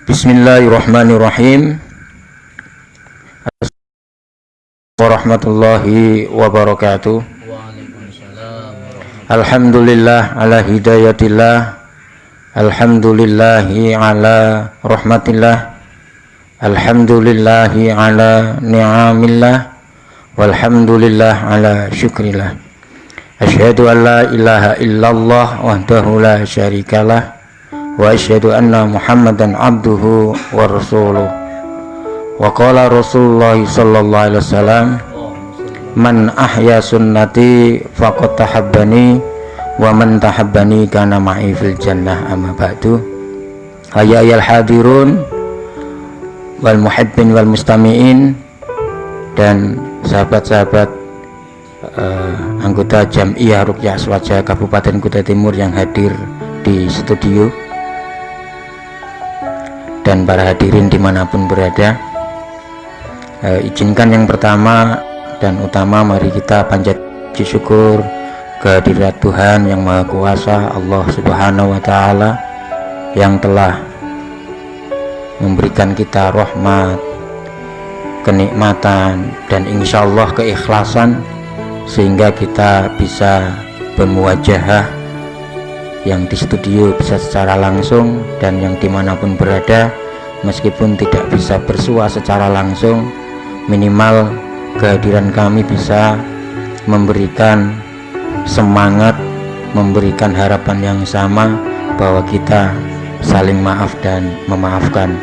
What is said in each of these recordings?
Bismillahirrahmanirrahim. Warahmatullahi wabarakatuh. Alhamdulillah ala hidayatillah. Alhamdulillahi ala rahmatillah. Alhamdulillahi ala ni'amillah. Walhamdulillah ala syukrillah. Asyhadu an la ilaha illallah wahdahu la syarikalah. Wa asyhadu anna Muhammadan abduhu wa rasuluh. Wa qala Rasulullah sallallahu alaihi wasallam, man ahya sunnati faqad tahabbani wa man tahabbani kana ma'i fil jannah. Amma ba'du. Hayya ayyuhal hadirun wal muhibbin wal mustami'in dan sahabat-sahabat anggota Jam'iyah Ruqyah Aswaja Kabupaten Kutai Timur yang hadir di studio dan para hadirin dimanapun berada. Izinkan yang pertama dan utama, mari kita panjat puji syukur kehadirat Tuhan yang Maha Kuasa, Allah Subhanahu wa Ta'ala, yang telah memberikan kita rahmat, kenikmatan, dan insya Allah keikhlasan, sehingga kita bisa bermuwajahah, yang di studio bisa secara langsung dan yang dimanapun berada, meskipun tidak bisa bersua secara langsung, minimal kehadiran kami bisa memberikan semangat, memberikan harapan yang sama bahwa kita saling maaf dan memaafkan.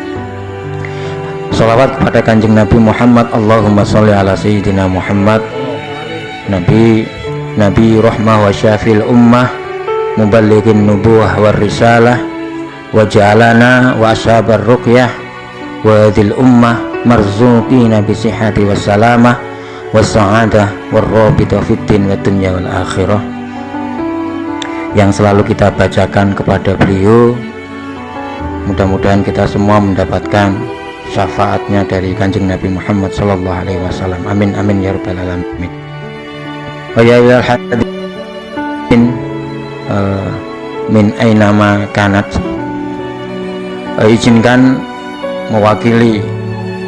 Sholawat kepada Kanjeng Nabi Muhammad, Allahumma sholli ala Sayyidina Muhammad, Nabi rahmah wa syafil ummah, muballighin nubuwah war risalah, wa ja'alana wa ashabar ruqyah wa hadhil ummah marzuqina bisihhati wassalamah wassa'adah warrabita fiddin wa dunya wal akhirah. Yang selalu kita bacakan kepada beliau, mudah-mudahan kita semua mendapatkan syafaatnya dari Kanjeng Nabi Muhammad sallallahu alaihi wasallam. Amin amin ya rabbal alamin. Wa ya ayyuhal hadirin min ainama kanat, izinkan mewakili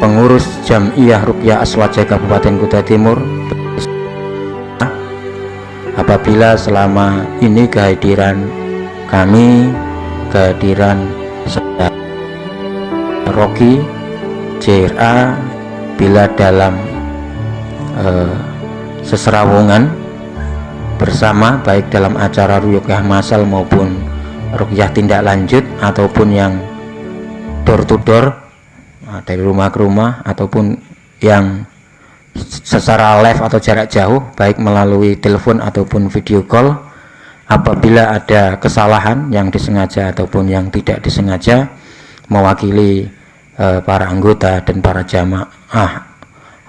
pengurus Jam'iyah Ruqyah Aswaja Kabupaten Kutai Timur, apabila selama ini kehadiran kami, kehadiran saudara Rocky JRA, bila dalam seserawungan bersama, baik dalam acara ruqyah masal maupun ruqyah tindak lanjut, ataupun yang door to door, dari rumah ke rumah, ataupun yang secara live atau jarak jauh, baik melalui telepon ataupun video call, apabila ada kesalahan yang disengaja ataupun yang tidak disengaja, mewakili para anggota dan para jamaah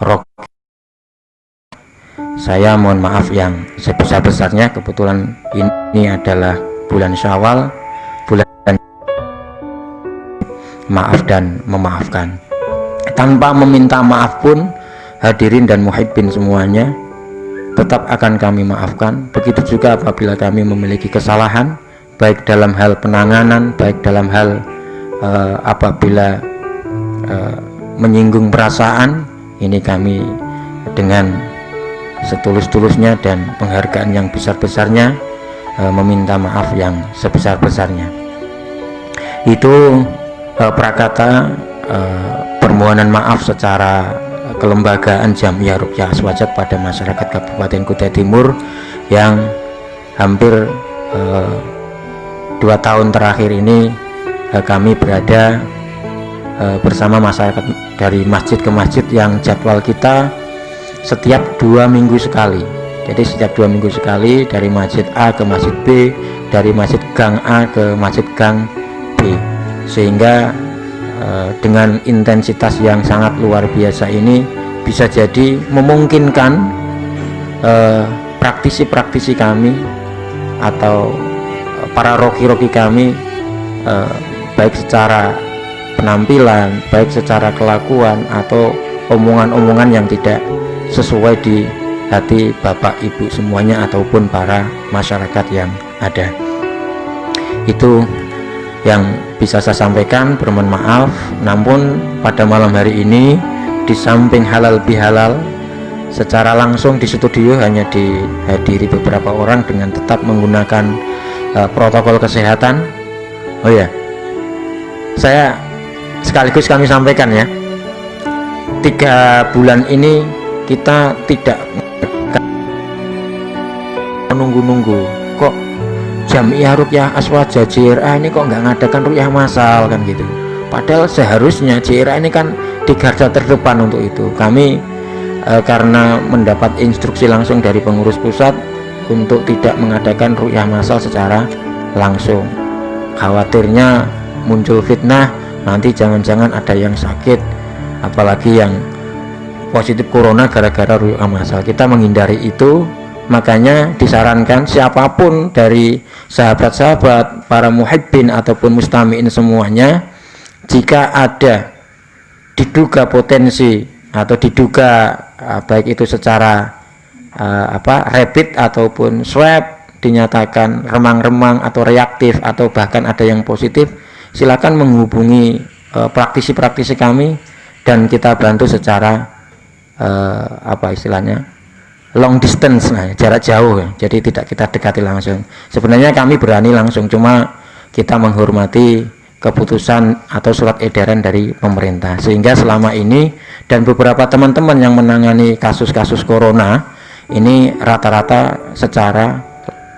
Roqyah, saya mohon maaf yang sebesar-besarnya. Kebetulan ini adalah bulan Syawal, bulan maaf dan memaafkan. Tanpa meminta maaf pun, hadirin dan muhibbin semuanya, tetap akan kami maafkan. Begitu juga apabila kami memiliki kesalahan, baik dalam hal penanganan, baik dalam hal apabila menyinggung perasaan, ini kami dengan setulus-tulusnya dan penghargaan yang besar-besarnya meminta maaf yang sebesar-besarnya. Itu prakata permohonan maaf secara kelembagaan Jam'iyah Ruqyah Aswaja pada masyarakat Kabupaten Kutai Timur yang hampir 2 tahun terakhir ini kami berada bersama masyarakat dari masjid ke masjid, yang jadwal kita setiap 2 minggu sekali. Jadi setiap 2 minggu sekali, dari masjid A ke masjid B, dari masjid gang A ke masjid gang B, sehingga dengan intensitas yang sangat luar biasa ini bisa jadi memungkinkan praktisi-praktisi kami atau para roki-roki kami, baik secara penampilan, baik secara kelakuan atau omongan-omongan yang tidak sesuai di hati Bapak Ibu semuanya ataupun para masyarakat yang ada, itu yang bisa saya sampaikan. Bermohon maaf, namun pada malam hari ini di samping halal bihalal, secara langsung di studio hanya dihadiri beberapa orang dengan tetap menggunakan protokol kesehatan. Oh ya, saya sekaligus kami sampaikan ya, 3 bulan ini kita tidak menunggu-nunggu kok Jamiah Ruqyah Aswaja JRA ini kok nggak ngadakan ruqyah massal kan gitu. Padahal seharusnya JRA ini kan di garda terdepan untuk itu. Kami karena mendapat instruksi langsung dari pengurus pusat untuk tidak mengadakan ruqyah massal secara langsung. Khawatirnya muncul fitnah, nanti jangan-jangan ada yang sakit, apalagi yang positif corona gara-gara ruqyah massal. Kita menghindari itu, makanya disarankan siapapun dari sahabat-sahabat, para muhibbin ataupun mustami'in semuanya, jika ada diduga potensi atau diduga baik itu secara rapid ataupun swab dinyatakan remang-remang atau reaktif atau bahkan ada yang positif, silakan menghubungi praktisi-praktisi kami dan kita bantu secara istilahnya long distance, jarak jauh ya. Jadi tidak kita dekati langsung. Sebenarnya kami berani langsung, cuma kita menghormati keputusan atau surat edaran dari pemerintah, sehingga selama ini dan beberapa teman-teman yang menangani kasus-kasus corona ini rata-rata secara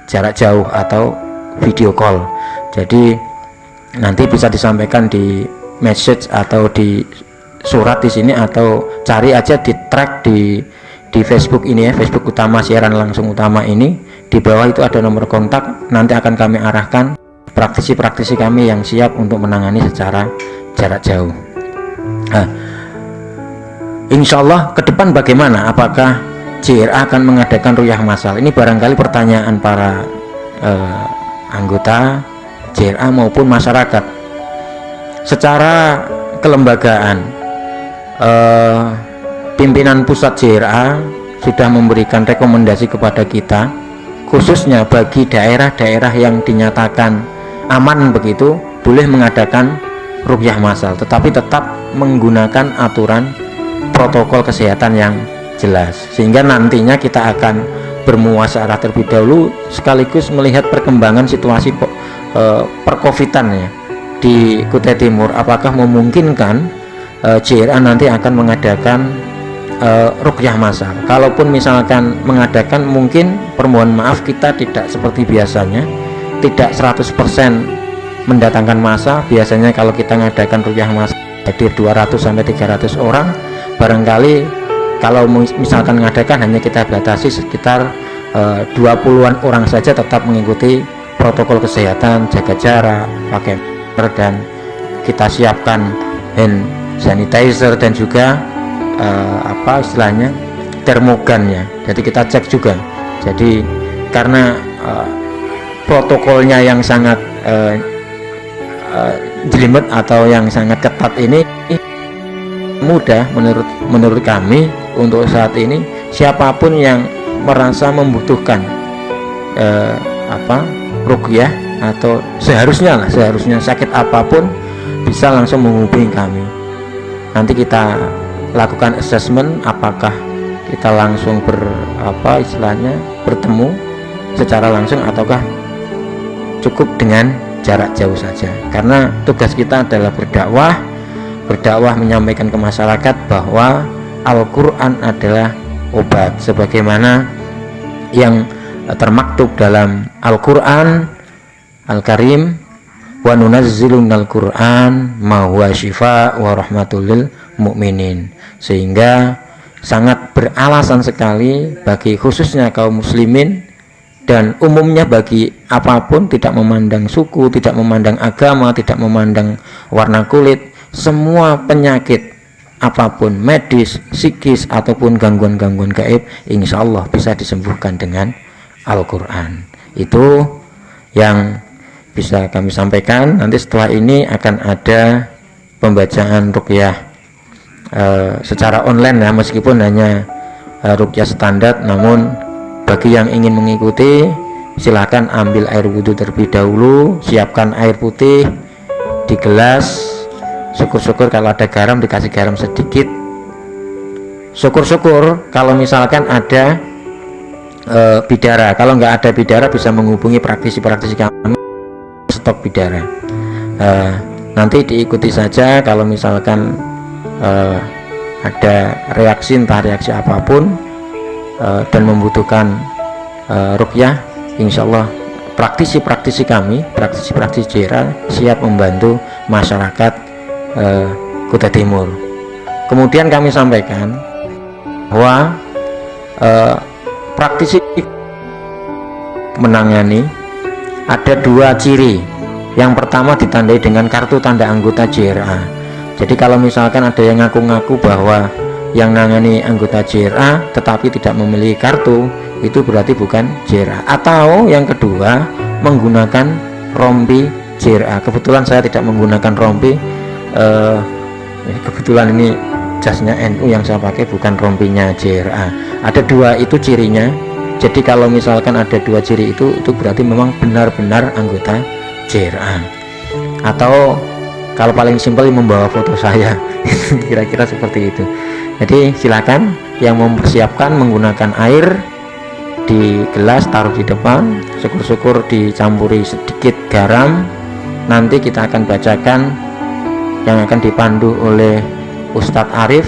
jarak jauh atau video call. Jadi nanti bisa disampaikan di message atau di surat di sini, atau cari aja di track di Facebook ini ya, Facebook utama, siaran langsung utama ini, di bawah itu ada nomor kontak. Nanti akan kami arahkan praktisi-praktisi kami yang siap untuk menangani secara jarak jauh. Insya Allah ke depan bagaimana? Apakah JRA akan mengadakan ruqyah massal? Ini barangkali pertanyaan para anggota JRA maupun masyarakat. Secara kelembagaan, pimpinan pusat JRA sudah memberikan rekomendasi kepada kita, khususnya bagi daerah-daerah yang dinyatakan aman begitu, boleh mengadakan ruqyah massal, tetapi tetap menggunakan aturan protokol kesehatan yang jelas, sehingga nantinya kita akan bermuasyarah terlebih dahulu sekaligus melihat perkembangan situasi perkovitan ya di Kutai Timur. Apakah memungkinkan JRA nanti akan mengadakan ruqyah massal? Kalaupun misalkan mengadakan, mungkin permohon maaf kita tidak seperti biasanya, tidak 100% mendatangkan massa. Biasanya kalau kita mengadakan ruqyah massal hadir 200-300 orang, barangkali kalau misalkan mengadakan hanya kita batasi sekitar 20-an orang saja, tetap mengikuti protokol kesehatan, jaga jarak, pakai masker, dan kita siapkan hand sanitizer dan juga istilahnya termogannya. Jadi kita cek juga. Jadi karena protokolnya yang sangat jelimet atau yang sangat ketat ini, mudah menurut kami untuk saat ini siapapun yang merasa membutuhkan ruqyah atau seharusnya sakit apapun bisa langsung menghubungi kami. Nanti kita lakukan assessment apakah kita langsung bertemu secara langsung ataukah cukup dengan jarak jauh saja. Karena tugas kita adalah berdakwah menyampaikan ke masyarakat bahwa Al-Quran adalah obat, sebagaimana yang termaktub dalam Al-Quran Al-Karim, wa nunazzilu minal Qur'an ma huwa syifa wa rahmatul lil mu'minin. Sehingga sangat beralasan sekali bagi khususnya kaum muslimin dan umumnya bagi apapun, tidak memandang suku, tidak memandang agama, tidak memandang warna kulit, semua penyakit apapun, medis, psikis ataupun gangguan-gangguan gaib, insya Allah bisa disembuhkan dengan Al-Quran. Itu yang bisa kami sampaikan. Nanti setelah ini akan ada pembacaan ruqyah secara online ya, meskipun hanya ruqyah standar, namun bagi yang ingin mengikuti silahkan ambil air wudhu terlebih dahulu, siapkan air putih, di gelas. Syukur-syukur kalau ada garam dikasih garam sedikit. Syukur-syukur kalau misalkan ada bidara. Kalau nggak ada bidara bisa menghubungi praktisi-praktisi kami stok bidara. Nanti diikuti saja. Kalau misalkan ada reaksi, entah reaksi apapun, dan membutuhkan ruqyah, insya Allah praktisi-praktisi kami, praktisi-praktisi JRA siap membantu masyarakat Kuta Timur. Kemudian kami sampaikan bahwa praktisi menangani ada 2 ciri. Yang pertama ditandai dengan kartu tanda anggota JRA. Jadi kalau misalkan ada yang ngaku-ngaku bahwa yang nangani anggota JRA tetapi tidak memiliki kartu, itu berarti bukan JRA. Atau yang kedua, menggunakan rompi JRA. Kebetulan saya tidak menggunakan rompi, kebetulan ini jasnya NU yang saya pakai, bukan rompinya JRA. Ada 2 itu cirinya. Jadi kalau misalkan ada 2 ciri itu berarti memang benar-benar anggota JRA. Atau kalau paling simpel membawa foto saya kira-kira seperti itu. Jadi silakan yang mempersiapkan menggunakan air di gelas, taruh di depan, syukur-syukur dicampuri sedikit garam. Nanti kita akan bacakan yang akan dipandu oleh Ustadz Arif,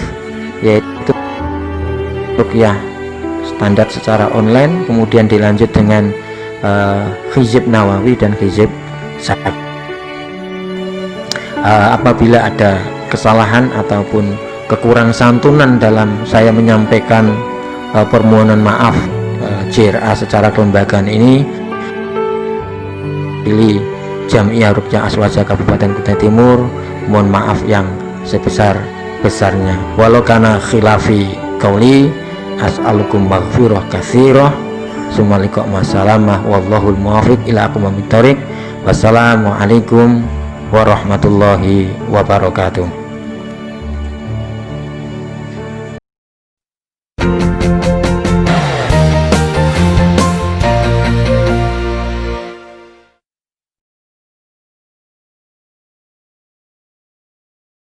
yaitu ruqyah standar secara online, kemudian dilanjut dengan hizib Nawawi dan hizib Sa'ad. Apabila ada kesalahan ataupun kekurang santunan dalam saya menyampaikan permohonan maaf JRA secara kelembagaan ini, pilih Jamiah Ruqyah Aswaja Kabupaten Kutai Timur, mohon maaf yang sebesar-besarnya. Walau kana khilafi qauli as'alukum maghfirah katsirah. Sumaliqa masalamah wallahul muwaffiq ila aqwamit thoriq. Wassalamualaikum warahmatullahi wabarakatuh.